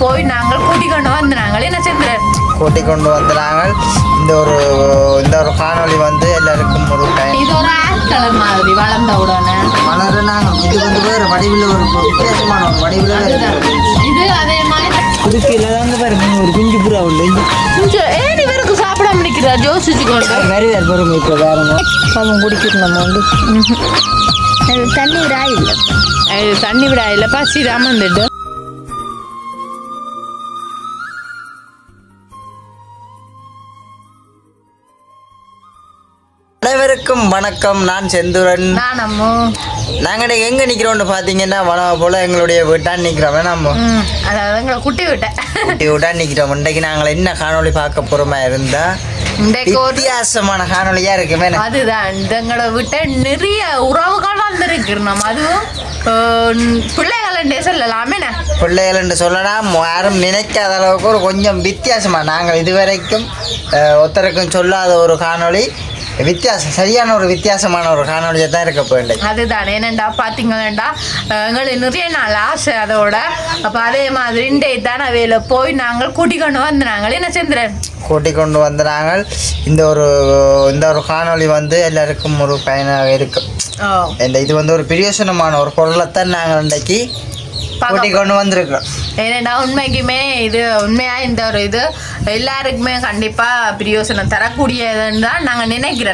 போய் நாங்கள் கூட்டிக் கொண்டு வந்தாங்கள். என்ன சந்திரன் கூட்டிக் கொண்டு வந்தாங்க. இந்த ஒரு காணொளி வந்து எல்லாருக்கும் ஒரு இது ஒரு ஆட்கள் மாதிரி வளர்ந்த உடனே வளர்றாங்க. இது வந்து வேறு வடிவில் ஒரு வித்தியாசமான ஒரு வடிவில் இது அதே மாதிரி புதுக்கையில் தாங்க பாருங்க ஒரு குஞ்சு புறா உண்டு. ஏன் இவருக்கு சாப்பிடாம நிற்கிறா ஜோசிச்சு கொண்டு வேறு வேறு பாருங்க. இப்போ வேறுங்க அவன் குடிக்கிறது நம்ம வந்து தண்ணி விடா இல்லை தண்ணி விடா இல்லை பசி தான் வந்துட்டு அனைவருக்கும் வணக்கம். நான் செந்தூரன். நாங்கள் எங்கே நிற்கிறோம்னு பார்த்தீங்கன்னா வளம் போல் எங்களுடைய வீட்டான் நிற்கிறோம். நம்ம அதாவது எங்களை குட்டி விட்டான் நிற்கிறோம். இன்றைக்கு நாங்கள் என்ன காணொலி பார்க்க போகிறோமா இருந்தால் வித்தியாசமான காணொலியாக இருக்குமே. அதுதான் எங்களை விட்ட நிறைய உறவுகள் வந்திருக்கிறோம். அதுவும் பிள்ளைகள் சொல்லலாமே பிள்ளைகள் சொல்லலாம். யாரும் நினைக்காத அளவுக்கு ஒரு கொஞ்சம் வித்தியாசமாக நாங்கள் இதுவரைக்கும் ஒருத்தருக்கும் சொல்லாத ஒரு காணொலி சரியான ஒரு வித்தியாசமான ஒரு காணொலியை தான் இருக்க போயிருக்கு. அதுதான் ஏனண்டா பார்த்தீங்களா எங்களுக்கு நிறைய நாள் ஆசை அதோட. அப்போ அதே மாதிரி இன்றைய தான் அவையில் போய் நாங்கள் கூட்டிக் கொண்டு வந்தாங்க. என்ன சந்திரன் கூட்டிக் கொண்டு வந்தாங்க. இந்த ஒரு காணொலி வந்து எல்லாருக்கும் ஒரு பயனாக இருக்கும். இது வந்து ஒரு பிரயோசனமான ஒரு பொருளைத்தான் நாங்கள் இன்றைக்கு கூட்டிக் கொண்டு வந்திருக்கோம். ஏன்னா உண்மைக்குமே இது உண்மையா இந்த ஒரு இது எல்லாருக்குமே கண்டிப்பா பிரயோசனம் தரக்கூடியதுன்னு தான் நாங்கள்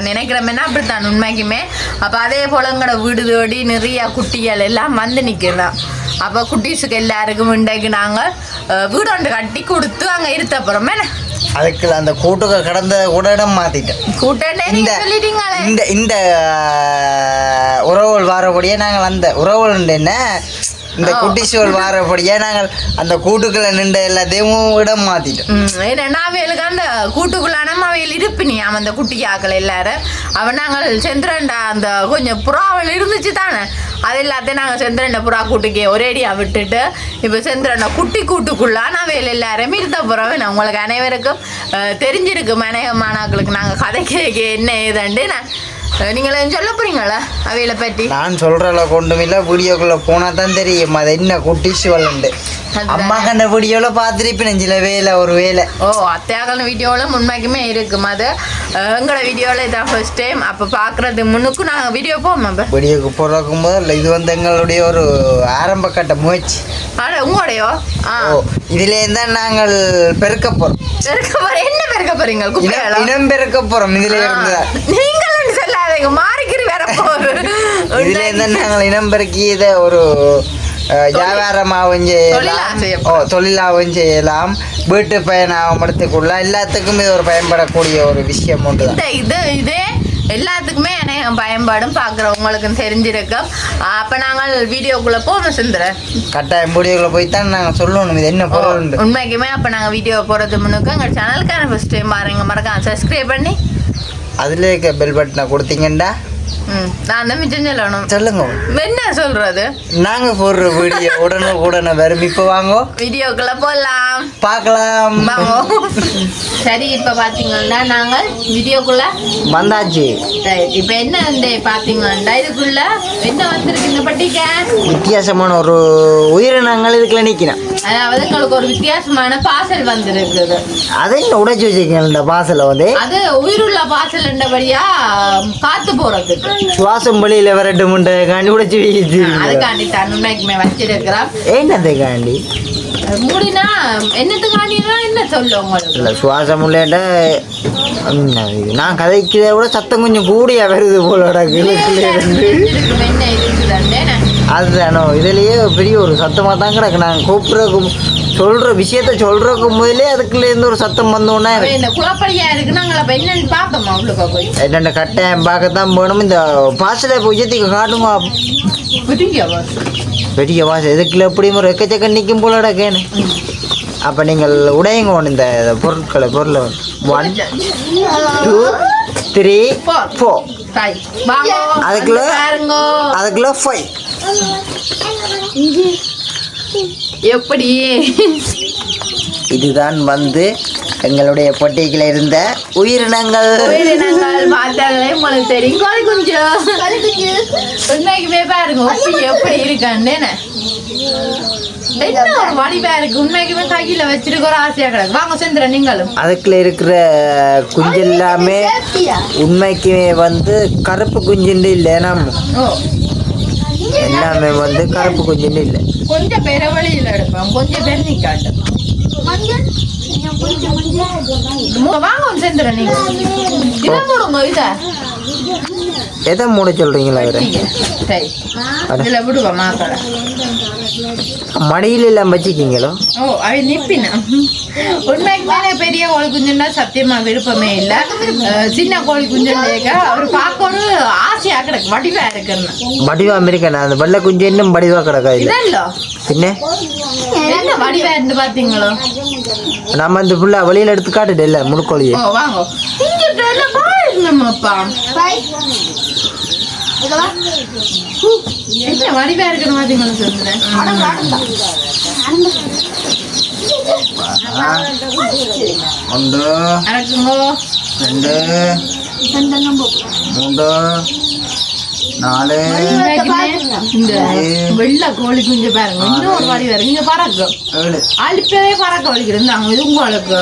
நினைக்கிறோம்னா அப்படித்தான் உண்மைக்குமே. அப்போ அதே போல எங்களோட வீடு தேடி நிறைய குட்டிகள் எல்லாம் வந்து நிற்கிறோம். அப்போ குட்டீஸுக்கு எல்லாருக்கும் இன்றைக்கு நாங்கள் வீடு ஒன்று கட்டி கொடுத்து அங்கே இருத்த போகிறோமே. அதுக்கு அந்த கூட்டுக்கு கடந்த உடனம் மாற்றிட்டோம். இந்த உறவுகள் வாரக்கூடிய நாங்கள் அந்த உறவுகள் என்ன இந்த குட்டிசோல் வாரப்படியே நாங்கள் அந்த கூட்டுக்குள்ள நின்ற எல்லாத்தையும் இடம் மாத்திட்டோம். ஏன்னா அவைகளுக்கு அந்த கூட்டுக்குள்ளான அவையில் இருப்பினியாம் அந்த குட்டியாக்கள் எல்லாரும். அவன் நாங்கள் செந்திரண்டா அந்த கொஞ்சம் புறாவில் இருந்துச்சு தானே, அது எல்லாத்தையும் நாங்கள் செந்திரண்ட புறா கூட்டுக்கே ஒரேடியாக விட்டுட்டு இப்போ செந்திரண்ட குட்டி கூட்டுக்குள்ளான அவையில் எல்லாருமே இருந்த புறவே உங்களுக்கு அனைவருக்கும் தெரிஞ்சிருக்கு. அநேகமானாக்களுக்கு நாங்கள் கதைக்கு என்ன ஏதாண்டு நீங்களும் சொல்ல போறீங்களா அவையில பற்றி? நான் சொல்றல கொண்டும் இல்லை, வீடியோக்குள்ள போனா தான் தெரியும் அது என்ன குட்டிச்சு வளண்டு. அம்மா கண்ட வீடியோல பார்த்துருப்பேன் சில வேலை ஒரு வேலை. அத்தையாக்கள் வீடியோல உண்மைக்குமே இருக்கும். அது எங்களோட வீடியோல இதான் ஃபர்ஸ்ட் டைம். அப்போ பார்க்கறது முன்னுக்கும் நாங்கள் வீடியோ போவோம். வீடியோக்கு போறதுக்கும் போது இது வந்து எங்களுடைய ஒரு ஆரம்ப கட்ட முயற்சி. உங்களோடையோ இதுல தான் நாங்கள் பெருக்க போறோம். என்ன பெருக்க போறீங்க? இனம் பெருக்க போறோம். இதுல இருந்தா இதுல இருந்தா நாங்கள் இனம் பெருக்கி இதை ஒரு வியாபாரமாகவும் செய்யலாம், தொழிலாகவும் செய்யலாம், வீட்டு பயனாகவும் எடுத்துக்கொள்ளலாம். எல்லாத்துக்கும் இது ஒரு பயன்படக்கூடிய ஒரு விஷயம் உண்டு. இதே எல்லாத்துக்குமே அநேகம் பயன்பாடும் பார்க்குறவங்களுக்கு தெரிஞ்சிருக்கும். அப்போ நாங்கள் வீடியோக்குள்ளே போவோம் சுந்தர. கட்டாயம் வீடியோக்குள்ளே போய் தான் நாங்கள் சொல்லணும் இது என்ன பொருள் உண்மைக்குமே. அப்போ நாங்கள் வீடியோ போகிறது முன்னுக்கு எங்கள் சேனலுக்கான ஃபஸ்ட் டைம் பாருங்க, மறக்காம சப்ஸ்கிரைப் பண்ணி அதில் இருக்க பெல் பட்டனை கொடுத்தீங்கன்னா நான் தான் மிச்சம் சொல்லணும். சொல்லுங்க என்ன சொல்றது? நாங்க போடுற வீடியோ உடனே வரும். இப்போ வாங்க வீடியோக்குள்ள போடலாம், பார்க்கலாம். சரி, இப்ப பாத்தீங்கன்னா நாங்கள் வீடியோக்குள்ள வந்தாச்சு. இப்ப என்ன பாத்தீங்கன்னா இதுக்குள்ள என்ன வந்திருக்கு இந்த பட்டிக்க வித்தியாசமான ஒரு உயிரினங்கள் இதுக்குள்ள நிக்கிறேன். அதாவது எங்களுக்கு ஒரு வித்தியாசமான பாசல் வந்திருக்குது. அதை உடைச்சு வச்சிருக்கீங்க பாசல வந்து. அது உயிருள்ள பாசல் என்றபடியா காத்து போறதுக்கு சுவாசம் வழியில வரட்டு முண்டை காண்டி உடைச்சு வைச்சு. அதுக்காண்டி தன்மைக்குமே வச்சிருக்கிறோம். என்னத்தை காண்டி மூடினா என்னத்துக்காண்டினா என்ன சொல்ல உங்களுக்கு இல்லை சுவாசம் உள்ளேட்ட நான் கதைக்கிறத விட சத்தம் கொஞ்சம் கூடியா வருது போல அதுதானோ. இதுலயே பெரிய ஒரு சத்தமாக தான் கிடக்கு. நாங்கள் கூப்பிட்றக்கும் சொல்ற விஷயத்த சொல்றதுக்கும் போதிலே அதுக்குள்ளேருந்து ஒரு சத்தம் வந்தோன்னா என்னென்ன கட்டாயம் பார்க்கத்தான் போகணும். இந்த பாசலை உயர்த்திக்க காட்டுமா பெரிய வாசல் இதுக்குள்ள எப்படியும் ஒரு எக்கச்சக்க நிற்கும் போலடா கேனு. அப்போ நீங்கள் உடையுங்க ஒன்று இந்த பொருட்களை 1 2 3 4 அதுக்குள்ள 5 எப்படி. இதுதான் வந்து எங்களுடைய பொட்டிக்குள்ள இருந்த உயிரினங்கள் பார்த்தாலே உங்களுக்கு தெரியும். கோழி குஞ்சு உண்மைக்குமே பாருங்க எப்படி இருக்கான்னு. என்ன ஒரு வடிவா இருக்கு உண்மைக்குமே கையில வச்சிருக்க ஒரு ஆசையா கிடக்கு. வாங்க செந்திரன் நீங்களும். அதுக்குள்ள இருக்கிற குஞ்சு எல்லாமே உண்மைக்குமே வந்து கருப்பு குஞ்சுன்னு இல்லை. ஓ எல்லாமே வந்து கருப்பு குஞ்சுன்னு இல்லை. கொஞ்சம் பேரை வழியில் எடுப்போம், கொஞ்சம் பேர் நிக்காட்டு. வாங்க செந்திரன் நீங்க இதை போடுங்க. இதை எதை மூட சொல்றீங்களா? இதுல விடுவா மாக்களை மடியில எல்லாம் வச்சுக்கீங்களோ? ஓ அது நிப்பினா உண்மைக்குமே பெரிய கோழி குஞ்சுன்னா சத்தியமா விருப்பமே இல்ல. சின்ன கோழி குஞ்சுன்னு அவர் பார்க்க ஒரு ஆசையா கிடக்கு, வடிவா இருக்குன்னு. வடிவா இருக்கேன் அந்த வெள்ளை குஞ்சு இன்னும் வடிவா கிடக்கா? இல்ல பின்ன என்ன வடிவா இருந்து பாத்தீங்களோ? நம்ம இந்த புள்ள வெளியில எடுத்து காட்டுட்டு இல்ல முழுக்கோழியை. ஓ வாங்க நம்மப்பா என்ன வடிவா இருக்குன்னு பாத்தீங்களா சொல்றேன். ஒன்று அடக்குங்கோ, 2 3 4 இந்த வெள்ளை கோழி குஞ்சு பாருங்க, இன்னும் ஒரு வடிவா இருக்கு. இங்க பறக்கும், 7 அழிப்பவே பறக்க வலிக்கிறாங்க. இது உங்களுக்கு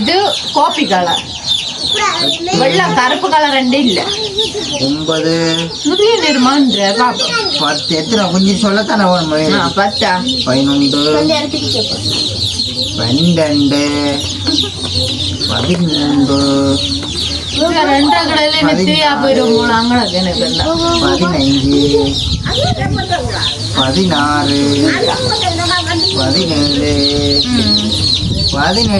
இது கோப்பி கலர், வெள்ளை கருப்பு கலர் ரெண்டு இல்ல. 9 முதிய நிறமான்ற பாப்போம். 10 எத்தனை குஞ்சு சொல்லத்தானே 10 11 12 13 ரெண்டரை கடையில நெத்தியா போயிடும் போல. அங்கே எனக்கு 15 16 17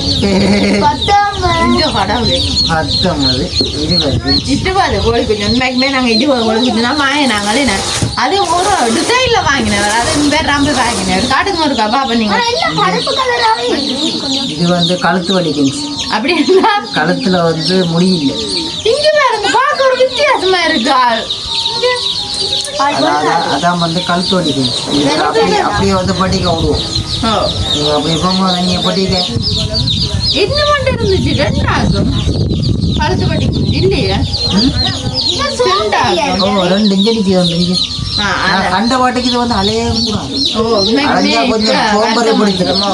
18 கோழி குஞ்சு உண்மைக்குமே நாங்க கோழி குஞ்சுனா வாங்கினாங்களே. அது ஒரு டிசைன்ல வாங்கினவர், அது பேர் ரொம்ப வாங்கினவர். காட்டுக்கு இருக்கா பாப்பா நீங்க. இது வந்து கழுத்து வலிக்குச்சு. அப்படின்னா கழுத்துல வந்து முடியல. இங்க பாருங்க, பார்க்க ஒரு வித்தியாசமா இருக்கு. அதான் வந்து கழுத்து வலிக்குச்சு. அப்படியே வந்து பட்டிக்க விடுவோம். நீங்க அப்படி போகும்போது நீங்க பட்டிக்க என்ன மட்டும் இருந்துச்சு. ரெண்டாகும் கழுத்து பட்டிக்கு இல்லையா? 2 இன்ஜினிக்கு 2 இன்ஜி கண்ட பாட்டுக்கு இது வந்து அலையே கூடாது. கொஞ்சம் சோம்பரை பிடிச்சிடும்.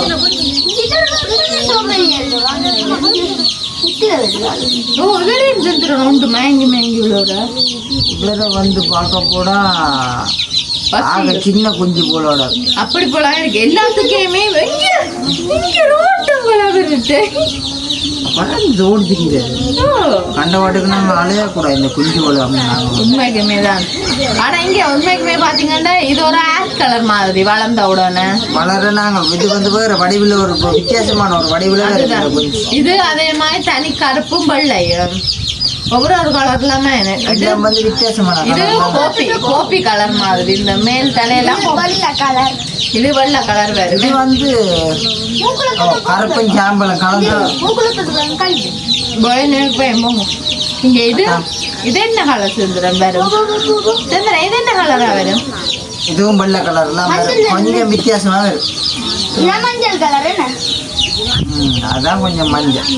இவ்வளோ வந்து பார்க்க போனா சின்ன குஞ்சு போலோட அப்படி போல இருக்கு. எல்லாத்துக்குமே கண்ட வாட்டுக்கு நாங்க அலையா கூட இந்த குஞ்சு போல உண்மைக்குமே தான். ஆனா இங்க உண்மைக்குமே பாத்தீங்கன்னா இது ஒரு ஆஷ் கலர் மாதிரி வளர்ந்த உடனே வளர நாங்க இது வந்து வேற வடிவில் ஒரு வித்தியாசமான ஒரு வடிவில். இது அதே மாதிரி தனி கருப்பும் வெள்ளையும் ஒவ்வொரு கலர்லாமே வந்து வித்தியாசமான. இது கோப்பி கலர் மாதிரி. இந்த மேல் தலையெல்லாம் கலர், இது வெள்ளை கலர் வேறு. இது வந்து கருப்பும் சாம்பலும் கலந்து இங்க இது என்ன கலர் சுந்தரம் வரும்? சுந்தரம் இது என்ன கலரா வரும்? இதுவும் வெள்ளை கலர்லாம் கொஞ்சம் வித்தியாசமா வரும். மஞ்சள் கலர் என்ன? அதான் கொஞ்சம் மஞ்சள்.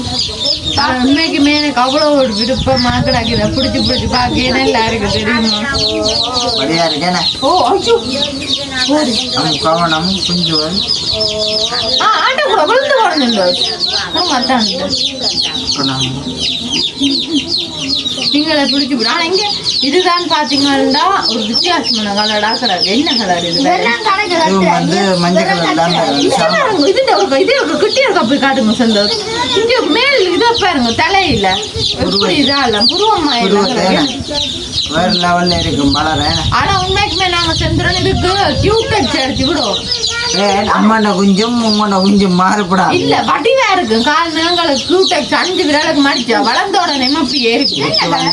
உண்மைக்குமே எனக்கு அவ்வளோ ஒரு விருப்பமா கிடக்குது. பிடிச்சி பார்க்க நல்லா இருக்கு தெரியுமா? வழியா இருக்கேன். ஓ ஐயோ கவனம் குஞ்சு ஆட்ட கூட விழுந்து போடுங்க. நீங்களை பிடிச்சி விடும். ஆனா இங்க இதுதான் பாத்தீங்கன்னா ஒரு வித்தியாசமான கலரா கிடக்கு. என்ன கலர் இது? வந்து மஞ்சள் கலர். இது குட்டி இருக்க போய் காட்டுங்க சொந்தம். இங்க மேல் இதை பாருங்க, தலையில எப்படி இதால புருவமா வேற லெவல்ல இருக்கும் வளர. ஆனா உண்மைக்குமே நாங்க சந்திரன் இதுக்கு கியூட்டெக்ஸ் அடிச்சு விடுவோம். அம்மாண்ட குஞ்சும் உம்மண்ட குஞ்சும் மாறுபடா இல்ல வடிவா இருக்கு. கால் நேரங்களுக்கு கியூட்டெக்ஸ் 5 விரலுக்கு மடிச்சா வளர்ந்த உடனே அப்படியே இருக்கு.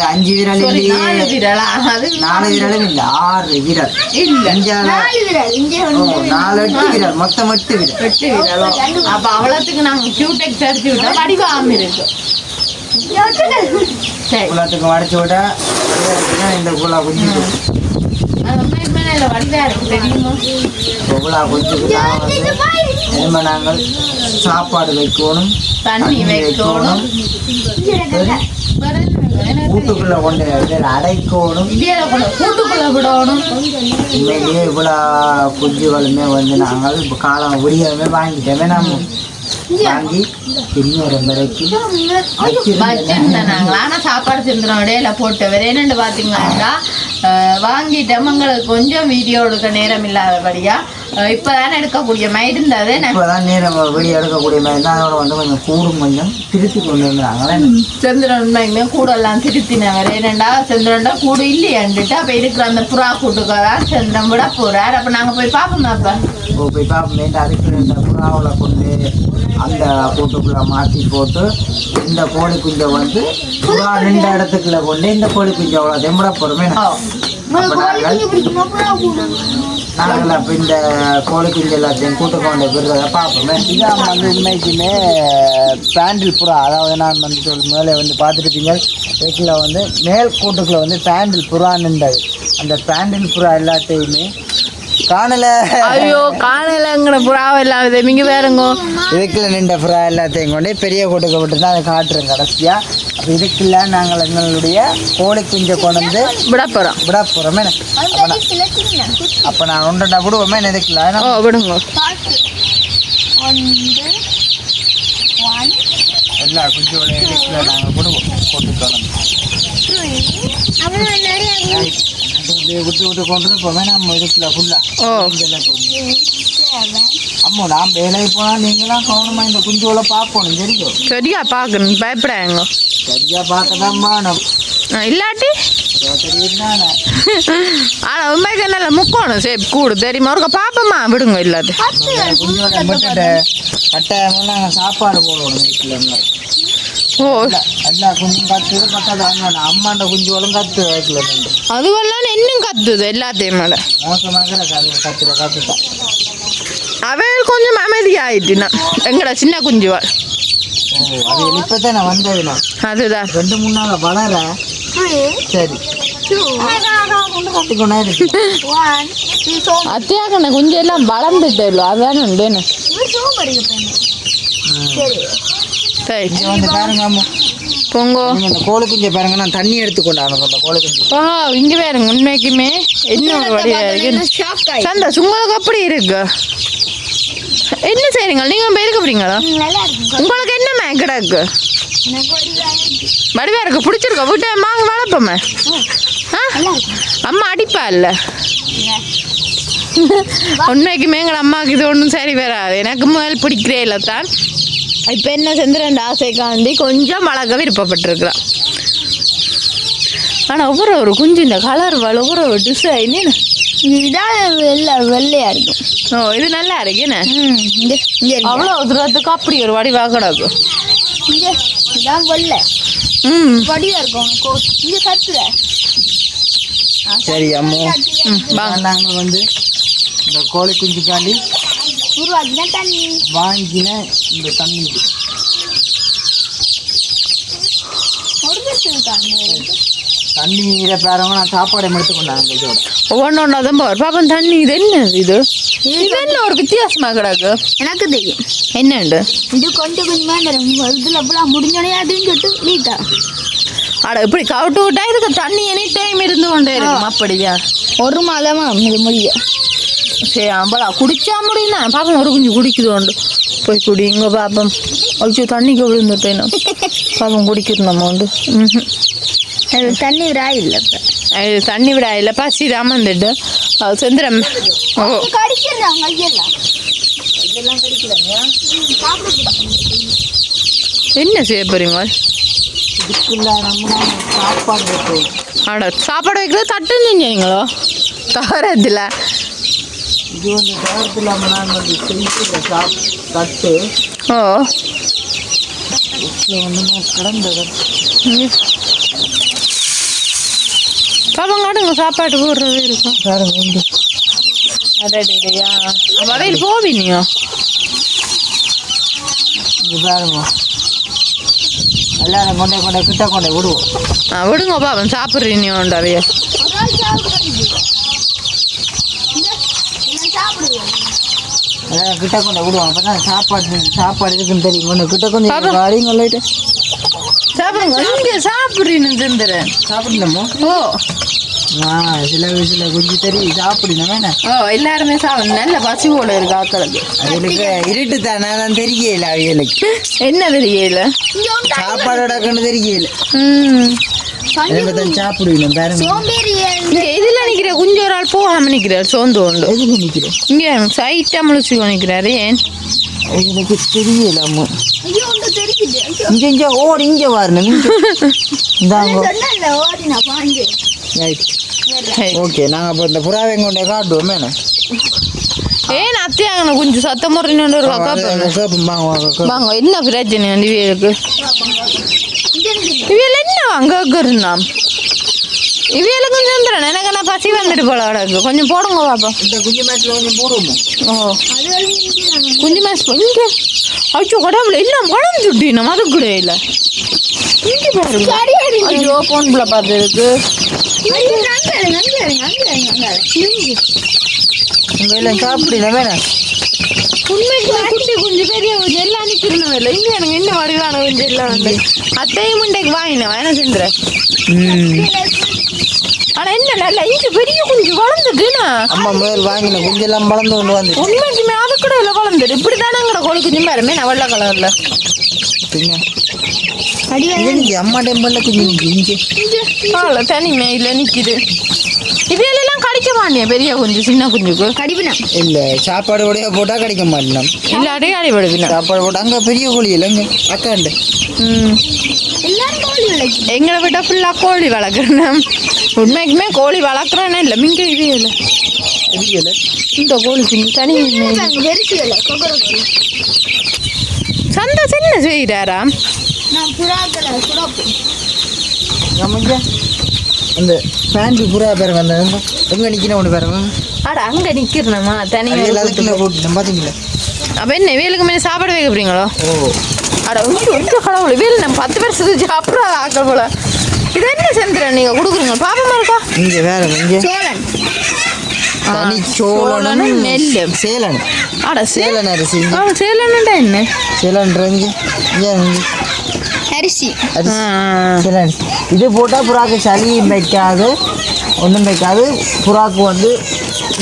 5 விரல் 4 விரலா? அது 4 விரலும் இல்ல 6 விரல் இல்ல 4 விரல் மொத்தம் 8 விரல். அப்ப அவ்வளவுக்கு நாங்க கியூட்டெக்ஸ் அடிச்சு விட்டா வடிவாம இருக்கு. குளத்துக்கு மடிச்சு விட்டா இந்த குளா குஞ்சு மேல வடிவா இருக்கு தெரியுமா? எவ்வளோ கொஞ்சம் வந்து நாங்கள் சாப்பாடு வைக்கணும், தண்ணி வைக்கணும், வீட்டுக்குள்ள கொண்டு அடைக்கணும், கூட்டுக்குள்ள விடணும். உண்மையிலேயே இவ்வளோ குஞ்சுகளுமே வந்து நாங்கள் இப்போ காலம் விடியவே வாங்கிட்டோமே நம்ம வாங்கி திரும்ப 2 வச்சிருந்தேன் நாங்கள். ஆனால் சாப்பாடு செஞ்சிடும் இடையில போட்டு வேற என்னென்னு பார்த்தீங்களாக்கா வாங்கிட்டோம். எங்களுக்கு கொஞ்சம் வீடியோ எடுக்க நேரம் இல்லாதபடியா இப்போதானே எடுக்கக்கூடிய மாதிரி இருந்தது. இப்போதான் நேரம் வீடியோ எடுக்கக்கூடிய மாதிரி தான். அதோட வந்து கொஞ்சம் கூடும் கொஞ்சம் திருத்தி கொண்டு வந்துடுறாங்களே. செந்திரன் உண்மைக்குமே கூடெல்லாம் திருத்தினேன். வேற என்னண்டா செந்திரன்டா கூடு இல்லையாண்டுட்டு அப்போ இருக்கிற அந்த புறா கூட்டுக்கு தான் செந்திரன் விட போறார். அப்போ நாங்கள் போய் பார்ப்போம். அப்போ போய் பார்ப்போமே. அதுக்கு இந்த புறாவில் கொண்டு அந்த கூட்டுக்குள்ள மாற்றி போட்டு இந்த கோழி குஞ்சை வந்து புறா 2 இடத்துக்குள்ள கொண்டு இந்த கோழி குஞ்சை அவ்வளோ தெம்பட போகிறோமே. நாங்கள் அப்போ இந்த கோழி குஞ்சு எல்லாத்தையும் கூட்டு கொண்டு போகிறத பார்ப்போமே. இதான் வந்து உண்மைக்குமே பேண்டில் புறா. அதாவது நான் வந்து மேலே வந்து பார்த்துருப்பீங்க வீட்டில் வந்து மேல் கூட்டுக்குள்ள வந்து பேண்டில் புறான்னுண்டது. அந்த பேண்டில் புறா எல்லாத்தையுமே காணல. ஐயோ காணலங்கிற புறாவை எல்லாம் இங்கே வேறுங்க. இதுக்குள்ள நின்ற புறா எல்லாத்தையும் கொண்டு பெரிய கூட்டுக்கு விட்டு தான் அதை காட்டுறோம் கடைசியா. அப்போ இதுக்குள்ள நாங்கள் எங்களுடைய கோழி குஞ்சை கொண்டு வந்து விட போகிறோமே. அப்போ நான் 1 விடுவோமே இதுக்குள்ள. விடுங்க எல்லா குஞ்சோட இதுக்குள்ள நாங்கள் விடுவோம் போட்டு விட்டு கொண்டு போமே நம்ம இதுக்குள்ள ஃபுல்லா. அம்மா நான் வேலைக்கு போனால் நீங்களாம் கவனமாக இந்த குஞ்சுகளை பார்க்கணும். தெரியும் சரியா பார்க்கணும், பயப்படாங்க. சரியா பார்க்கதாம்மா இல்லாட்டி ஆனால் உண்மைக்கு நல்ல முக்கணும் சேப் கூடு தெரியுமா? ஒரு பாப்பமா விடுங்க. இல்லாது குஞ்சோட விட்டுட்டு கட்டாயமாக நாங்கள் சாப்பாடு போடணும் வீட்டில். ஓ எல்லா குஞ்சும் கத்துது பக்கத்து அம்மாண்ட குஞ்சுகளும் கத்து வைக்கல. அதுவெல்லாம் இன்னும் கத்துது எல்லாத்தையும் மேலே மோசமாக கத்துதான். அவள் கொஞ்சம் அமைதியாயிட்டுனா எங்கட சின்ன குஞ்சுவாள். அது இப்பதான் நான் வந்ததுண்ணா. அதுதான் 2-3 நாள் வளர. சரி அத்தியாக குஞ்சு எல்லாம் வளர்ந்துட்டு அதான் உண்டு. சரி வந்து பாருங்க அம்மா பொங்கோ இந்த கோழி குஞ்சை பாருங்க. நான் தண்ணி எடுத்துக்கொண்டாங்க அந்த கோழி குஞ்சு. இங்க பாருங்க உண்மைக்குமே இன்னொரு வழியா இருக்கு. சந்தோஷ் உங்களுக்கு அப்படி இருக்கு. என்ன செய்றீங்க நீங்க போயிருக்க போறீங்களா? உங்களுக்கு என்ன மேக்கடாக்கு வடிவா இருக்கு பிடிச்சிருக்கா? விட்டு வாங்க வளர்ப்போமே. அம்மா அடிப்பா இல்ல? உண்மைக்குமே எங்கள் அம்மாவுக்கு இது ஒன்றும் சரி வராது. எனக்கு முதல் பிடிக்கிறே இல்லை தான். இப்போ என்ன செந்திரன் ஆசைக்காண்டி கொஞ்சம் வளர்க்க விருப்பப்பட்டிருக்கிறான். ஆனால் ஒவ்வொரு குஞ்சு இந்த கலர் ஒவ்வொரு டிசைன் இதான் வெள்ளையா இருக்கும். ஓ இது நல்லா இருக்கு. என்ன அவ்வளோ தூரத்துக்கு அப்படி ஒரு வடிவாக கிடக்கும். இதான் வெள்ளை வடிவா இருக்கும். இங்க கத்துற சரி அம்மா நாங்கள் வந்து இந்த கோழி குஞ்சுக்காண்டி உருவாக்கின தண்ணி வாங்கின இந்த தண்ணி தண்ணீரை பாருங்க. நான் சாப்பாடு எடுத்துக்கொண்டாங்க இதோட ஒவ்வொன்றா தான் போவார் பாப்பன் தண்ணி. இது என்ன இது என்ன ஒரு வித்தியாசமா கிடக்கு? எனக்கு தெரியும் என்னண்டு இது கொஞ்சம் கொஞ்சமா இதுல அப்படிலாம் முடிஞ்சோடனே அப்படின்னு சொல்லிட்டு நீட்டா அட இப்படி கவுட்டு விட்டா இதுக்கு தண்ணி எனி டைம் இருந்து கொண்டே இருக்கும். அப்படியா? 1 மாதமா இது முடியும். சரி அம்பளா குடிச்சா முடியும் தான். பாப்பம் ஒரு குஞ்சு குடிக்குது உண்டு. போய் குடிங்க பாப்பம். அழிச்சு தண்ணிக்கு விழுந்துட்டேன் பாப்பம் குடிக்கிறது நம்ம உண்டு. அது தண்ணி விடா இல்லை. இது தண்ணி விடா இல்லை பசி தான் வந்துட்டு செந்திரம். ஓ கடிக்கிறாங்க ஐயெல்லாம் என்ன செய்ய போறீங்க? சாப்பாடு வைப்போம். ஆட சாப்பாடு வைக்கிறது தட்டு செஞ்சீங்களோ தவறதில்ல. இது வந்து தவறத்தில் நான் வந்து செஞ்சு தட்டு ஓ வந்து கிடந்தது. பாப்பங்காட்டுங்க சாப்பாடு போடுறதே இருக்கும். பாருங்க அடையா வகையில் போவீனியோ? இது பாருங்க எல்லாரும் கொண்டே கிட்ட கொண்டே விடுவோம். விடுங்க பாப்பன் சாப்பிட்றீனியோண்டு அவைய கிட்ட கொண்டு விடுவாங்க அப்பதான் சாப்பாடு இருக்குன்னு தெரியும் கொண்டு கிட்ட கொஞ்சம் வாடிங்க சாப்பிடுங்க இங்கே சாப்பிடுறீன்னு செந்துறேன் சாப்பிடணுமோ ஓ சில வயசுல கொஞ்சம் தெரியும் சாப்பிடணும் ஓ எல்லாருமே சாப்பிடணும் நல்ல பசி போல இருக்கு ஆக்களுக்கு அவளுக்கு இருட்டு தானே தான் தெரியல அவளுக்கு என்ன தெரியல சாப்பாடோட கண்டு தெரியல சாப்பிடுவேன் பாருங்க இங்க இதுல நிக்கிற கொஞ்சம் ஒரு ஆள் போகாம நிக்கிறார் சோர்ந்து கொண்டு எதுல நிக்கிறேன் இங்க சைட்டா முழிச்சு நிக்கிறாரு ஏன் எனக்கு தெரியல அம்மா இங்க ஓடி இங்க வரணும் ஓகே நாங்க அப்ப இந்த புறாவை கொண்டே காட்டுவோம் மேடம் ஏன் அத்தையாங்க கொஞ்சம் சத்தம் முறைன்னு ஒரு வாங்க என்ன பிரச்சனை இவியலுக்கு இவியல் என்ன அங்க இருந்தாம் இவியலுக்கு சந்திரன் எனக்கு நான் பசி வந்துட்டு போல கிடக்கு கொஞ்சம் போடுங்க பாப்பா இந்த குஞ்சு மேட்ச்ல கொஞ்சம் போடுவோம் ஓ குஞ்சு மேட்ச் இங்க ஐயோ கடவுள எல்லாம் வளர்ந்துட்டு நம்ம அது கூட இல்லை இங்கே பாருங்க ஐயோ போன்ல பார்த்துருக்கு உங்க எல்லாம் சாப்பிடலாம் வேணாம் உண்மைக்கு குட்டி கொஞ்சம் பெரிய கொஞ்சம் எல்லாம் நிற்கிறணும் இல்லை இங்கே எனக்கு என்ன வடிவான கொஞ்சம் எல்லாம் வந்து அத்தையும் முண்டைக்கு வாங்கினேன் வேணா செஞ்சுற ஆனா என்ன நல்ல இங்க பெரிய குஞ்சு வளர்ந்துட்டுனா அம்மா முதல் வாங்கின குஞ்சு எல்லாம் வளர்ந்து கொண்டு வந்து உண்மைக்குமே அது கூட இல்லை வளர்ந்துட்டு இப்படிதானங்கிற கோழி குஞ்சு பாருமே நான் வெள்ளை கலர்ல அம்மா டெம்பிள்ல குஞ்சு இஞ்சி தனிமே இல்லை நிக்குது இவையெல்லாம் கடிக்க மாட்டேன் பெரிய குஞ்சு சின்ன குஞ்சுக்கு கடிப்பினா இல்ல சாப்பாடு உடைய போட்டா கிடைக்க மாட்டேன் இல்லாட்டே அடிபடுவினா சாப்பாடு போட்டா அங்க பெரிய கோழி இல்லைங்க அக்காண்டு எங்களை விட ஃபுல்லாக கோழி வளர்க்குறேன் உண்மைக்குமே கோழி வளர்க்குறேன்னு இல்லை மிங்க இதே இல்லை இந்த கோழி குஞ்சு தனி சந்தா என்ன செய்கிறாரா அந்த பேண்டி புறா பாருங்க அந்த எங்க நிக்கணும் ஒன்று பாருங்க அட அங்கே நிற்கிறேம்மா தனியாக எல்லாத்துக்கும் போட்டு பார்த்தீங்களா அப்போ என்ன வேலுக்கு மேலே சாப்பாடு வைக்க போறீங்களோ ஓ அட உங்க கடவுள் வேலு நம்ம 10 வருஷத்துக்கு சாப்பிட்றாங்க ஆக்கள் போல இது என்ன செந்துறேன் நீங்கள் கொடுக்குறீங்க பாப்பமா இருக்கா இங்கே வேற இங்கே தனி சோழன் நெல்லு சேலன் அட சேலன் அரிசி சேலன்டா என்ன சேலன்றது அரிசி சேலன் இது போட்டால் புறாக்கு சளியும் வைக்காது ஒன்றும் வைக்காது புறாக்கு வந்து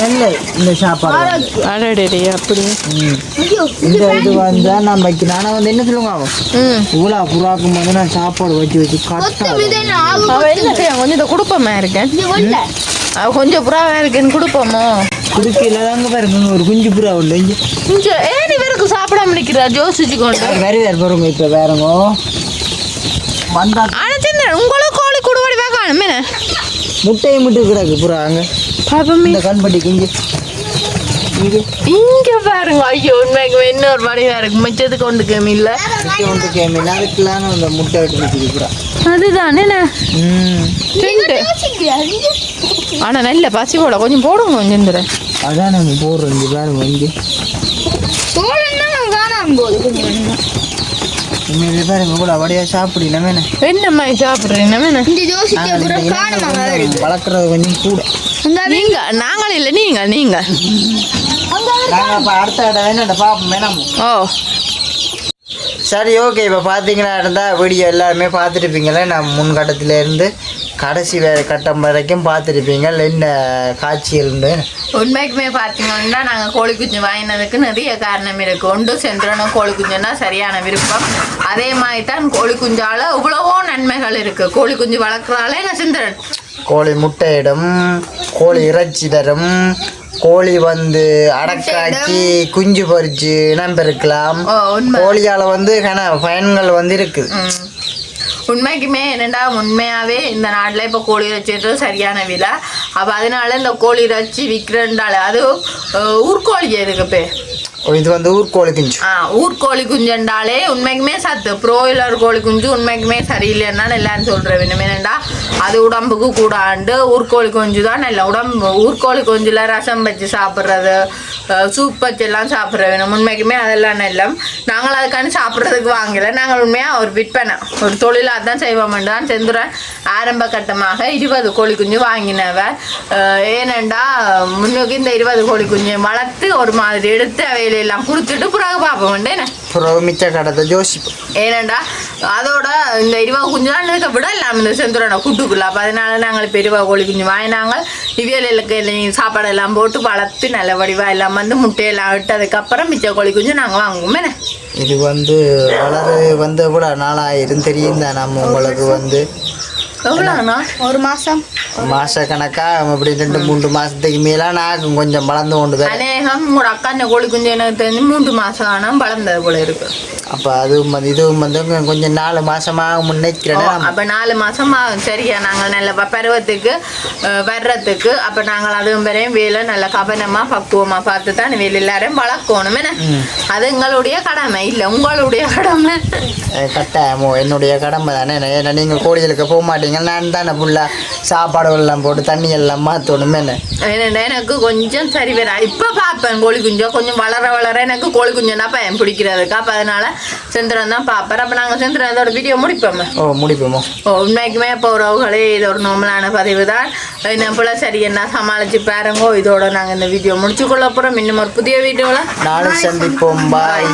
நல்ல இந்த சாப்பாடு அடடே அப்படி இந்த இது வந்து நான் வைக்கிறேன் ஆனால் வந்து என்ன சொல்லுங்க ஆகும் இவ்வளோ புறாக்கும் வந்து நான் சாப்பாடு வச்சு என்ன செய்ய கொஞ்சம் இதை கொடுப்போமா இருக்கேன் கொஞ்சம் புறாவா இருக்குன்னு கொடுப்போமோ குடுக்கல தாங்க பாருங்க ஒரு குஞ்சு புறா உண்டு இங்கே கொஞ்சம் ஏன் இவருக்கு சாப்பிடாம நிற்கிறா ஜோசிச்சு கொண்டு வேற வேறு பாருங்க இப்போ வேறங்க வந்தா அழைச்சேன் உங்களுக்கு கோழி குடுவாடி பார்க்கணும் என்ன முட்டையை முட்டு கிடக்கு புறா அங்கே பாப்பமே இந்த கண்பட்டி குஞ்சு இங்க பாருங்க ஐயோ உண்மைக்கு இன்னொரு வடிவா இருக்கு மிச்சத்துக்கு ஒன்று கேமி இல்ல ஒன்று கேமி அதுக்குலாம் அந்த முட்டை விட்டு நிற்குது புறா அதுதானே ஆனா நல்ல பசி போட கொஞ்சம் போடுங்க கொஞ்சம் அதான் நம்ம போடுறோம் இங்கே பாருங்க இங்கே உண்மையிலே பாருங்க கூட வடையா சாப்பிடலாம் வேணே என்னம்மா சாப்பிட்றீங்க வேணே வளர்க்குறது கொஞ்சம் கூட நீங்க நாங்கள் இல்லை நீங்க நீங்க நாங்கள் அப்போ அடுத்த இடம் வேணாம் பார்ப்போம் வேணாம் ஓ சரி ஓகே இப்போ பார்த்தீங்கன்னா இருந்தால் வீடியோ எல்லாருமே பார்த்துருப்பீங்களே நான் முன் கட்டத்திலேருந்து கடைசி கட்டம் வரைக்கும் பார்த்துருப்பீங்க என்ன காட்சிகள்னு உண்மைக்குமே பார்த்தீங்கன்னா நாங்கள் கோழி குஞ்சு வாங்கினதுக்கு நிறைய காரணம் இருக்கு ஒன்று செந்திரனும் கோழி குஞ்சுன்னா சரியான விருப்பம் அதே மாதிரி தான் கோழி குஞ்சால இவ்வளவோ நன்மைகள் இருக்கு கோழி குஞ்சு வளர்க்குறாலே நான் செந்திரன் கோழி முட்டையிடும் கோழி இறைச்சி தரும் கோழி வந்து அடக்காக்கி குஞ்சு பொறிச்சு நம்பிருக்கலாம் கோழியால வந்து பயன்கள் வந்து இருக்கு உண்மைக்குமே என்னடா உண்மையாவே இந்த நாட்டில் இப்போ கோழி இறைச்சின்றது சரியான விலை அப்போ அதனால இந்த கோழி இறைச்சி விற்கிறண்டால அது ஊர்கோழி இருக்கு பே இது வந்து ஊர்கோழி குஞ்சு ஊர்கோழி குஞ்சுண்டாலே உண்மைக்குமே சத்து ப்ரோயிலர் கோழி குஞ்சு உண்மைக்குமே சரியில்லைன்னு எல்லாரும் சொல்ற வேணும் என்னண்டா அது உடம்புக்கு கூடாண்டு ஊர்கோழி குஞ்சு தான் நல்ல உடம்பு ஊர்கோழி குஞ்சுல ரசம் வச்சு சாப்பிட்றது சூப் வச்சு எல்லாம் சாப்பிட்ற வேணும் உண்மைக்குமே அதெல்லாம் நல்லம் நாங்கள் அதுக்காண்டி சாப்பிட்றதுக்கு வாங்கலை நாங்கள் உண்மையாக ஒரு விற்பனை ஒரு தொழிலாக தான் செய்வோம்னு தான் செந்துறேன் ஆரம்ப கட்டமாக 20 கோழி குஞ்சு வாங்கினவ ஏனண்டா முன்னுக்கு இந்த 20 கோழி குஞ்சு வளர்த்து ஒரு மாதிரி எடுத்து அவையில் வேலையெல்லாம் கொடுத்துட்டு பிறகு பார்ப்போம் வேண்டேன்னு அப்புறம் மிச்ச கடத்தை யோசிப்போம். ஏனண்டா அதோட இந்த இருவா குஞ்சு தான் இருக்க விட இல்லாம இந்த செந்துரோட கூட்டுக்குள்ள அப்போ அதனால நாங்கள் இப்போ இருவா கோழி குஞ்சு வாங்கினாங்க இவியலுக்கு சாப்பாடு எல்லாம் போட்டு வளர்த்து நல்ல வடிவா எல்லாம் வந்து முட்டையெல்லாம் விட்டதுக்கப்புறம் மிச்ச கோழி குஞ்சு நாங்கள் வாங்குவோம் என்ன. இது வந்து வளர வந்து கூட நாளாயிரம் தெரியும் தான் நம்ம உங்களுக்கு வந்து எவ்வளோண்ணா 1 மாசம் மாச கணக்கா அப்படி 2-3 மாசத்துக்கு மேல நான் கொஞ்சம் வளர்ந்து கொண்டு தான். அநேகம் உங்களோட அக்கா இந்த கோழி குஞ்சு எனக்கு தெரிஞ்சு 3 மாசம் ஆனால் வளர்ந்தது போல இருக்கு. அப்போ அதுவும் வந்து இதுவும் வந்து கொஞ்சம் 4 மாசமாக முன்னைக்கிறேன். அப்போ 4 மாசமா சரியா நாங்கள் நல்ல பருவத்துக்கு வர்றதுக்கு அப்போ நாங்கள் அதுவும் வரையும் வேலை நல்ல கவனமாக பக்குவமாக பார்த்து தான் வேலை எல்லாரையும் வளர்க்கணும் என்ன. அது எங்களுடைய கடமை இல்லை உங்களுடைய கடமை. கட்டாயமோ என்னுடைய கடமை தானே. ஏன்னா நீங்கள் கோழிகளுக்கு போக மாட்டீங்க, நான் தானே ஃபுல்லாக சாப்பாடு எல்லாம் போட்டு தண்ணி எல்லாம் மாற்றணும் என்ன. ஏன்னா எனக்கு கொஞ்சம் சரி வேற இப்போ பார்ப்பேன் கோழி குஞ்சோ கொஞ்சம் வளர எனக்கு கோழி குஞ்சுன்னா பயம் பிடிக்கிறதுக்கு. அப்போ அதனால செந்திரன் தான் பார்ப்பார். அப்போ நாங்கள் செந்திரன் இதோட வீடியோ முடிப்போமே. முடிப்போமோ. உண்மைக்குமே இப்போ உறவுகளே இது ஒரு நார்மலான பதிவு தான். என்ன போல சரி என்ன சமாளிச்சு பாருங்கோ. இதோட நாங்கள் இந்த வீடியோ முடிச்சுக்கொள்ள போகிறோம். இன்னும் ஒரு புதிய வீடியோவில் நாளை சந்திப்போம். பாய்.